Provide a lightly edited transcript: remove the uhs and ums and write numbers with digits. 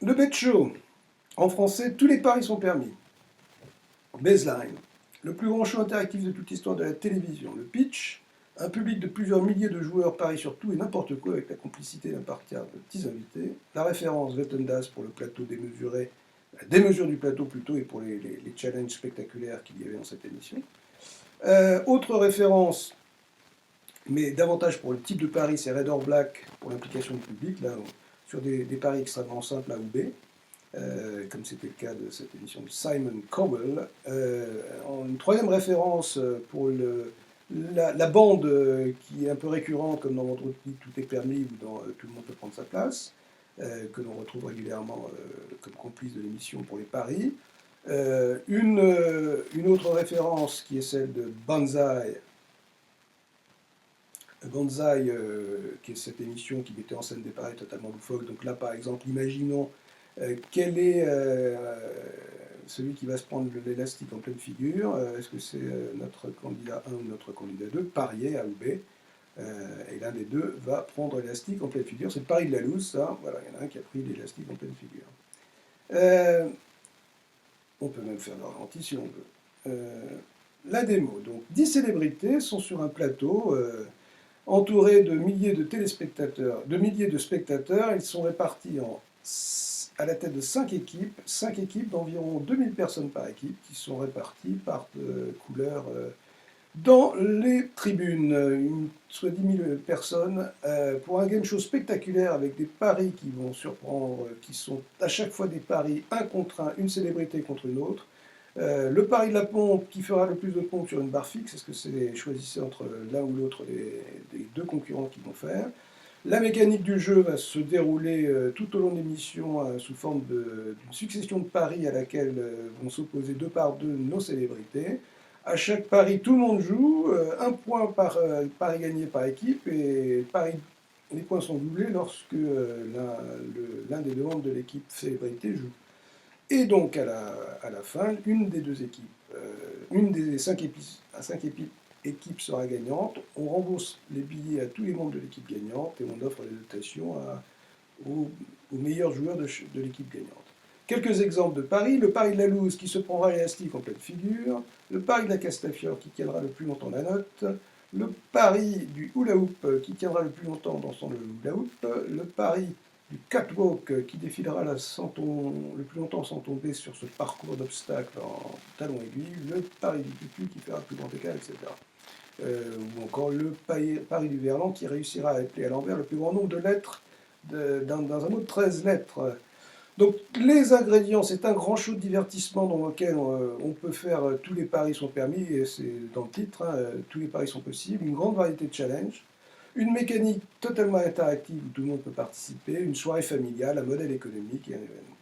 Le bet show, en français, tous les paris sont permis. Baseline, le plus grand show interactif de toute l'histoire de la télévision. Le pitch, un public de plusieurs milliers de joueurs parie sur tout et n'importe quoi avec la complicité d'un parterre de petits invités. La référence Wetten Das pour le plateau démesuré, la démesure du plateau plutôt, et pour les challenges spectaculaires qu'il y avait dans cette émission. Autre référence, mais davantage pour le type de pari, c'est Red or Black pour l'implication du public, là, sur des paris extrêmement simples A ou B. Comme c'était le cas de cette émission de Simon Cowell. Une troisième référence pour la bande qui est un peu récurrente, comme dans Vendredi tout est permis ou dans Tout le monde peut prendre sa place, que l'on retrouve régulièrement comme complice de l'émission pour les paris. Une autre référence qui est celle de Banzai, qui est cette émission qui mettait en scène des paris totalement loufoques. Donc là, par exemple, imaginons quel est celui qui va se prendre l'élastique en pleine figure. Est-ce que c'est notre candidat 1 ou notre candidat 2? Parier A ou B. Et l'un des deux va prendre l'élastique en pleine figure. C'est le pari de la loose, ça. Voilà, il y en a un qui a pris l'élastique en pleine figure. On peut même faire le ralenti si on veut. La démo. Donc, 10 célébrités sont sur un plateau entourés de milliers de téléspectateurs, de milliers de spectateurs. Ils sont répartis à la tête de 5 équipes d'environ 2000 personnes par équipe, qui sont réparties par couleurs dans les tribunes. Soit 10 000 personnes pour un game show spectaculaire avec des paris qui vont surprendre, qui sont à chaque fois des paris un contre un, une célébrité contre une autre. Le pari de la pompe, qui fera le plus de pompes sur une barre fixe, est-ce que c'est choisissez entre l'un ou l'autre des deux concurrents qui vont faire. La mécanique du jeu va se dérouler tout au long de l'émission sous forme d'une succession de paris à laquelle vont s'opposer deux par deux nos célébrités. À chaque pari, tout le monde joue, un point par pari gagné par équipe, et les points sont doublés lorsque l'un des deux membres de l'équipe célébrité joue. Et donc, à la fin, une des deux équipes, une des cinq équipes sera gagnante. On rembourse les billets à tous les membres de l'équipe gagnante et on offre les dotations aux meilleurs joueurs de l'équipe gagnante. Quelques exemples de paris. Le pari de la loose qui se prendra l'élastique en pleine figure. Le pari de la Castafiore qui tiendra le plus longtemps la note. Le pari du hula hoop qui tiendra le plus longtemps dans son hula hoop. Le pari du catwalk qui défilera le plus longtemps sans tomber sur ce parcours d'obstacles en talons aiguilles, le pari du tutu qui fera le plus grand écart, etc. Ou encore le pari du verlan qui réussira à appeler à l'envers le plus grand nombre de lettres dans un mot de 13 lettres. Donc les ingrédients, c'est un grand show de divertissement dans lequel on peut faire tous les paris sont permis, et c'est dans le titre, tous les paris sont possibles, une grande variété de challenges. Une mécanique totalement interactive où tout le monde peut participer, une soirée familiale, un modèle économique et un événement.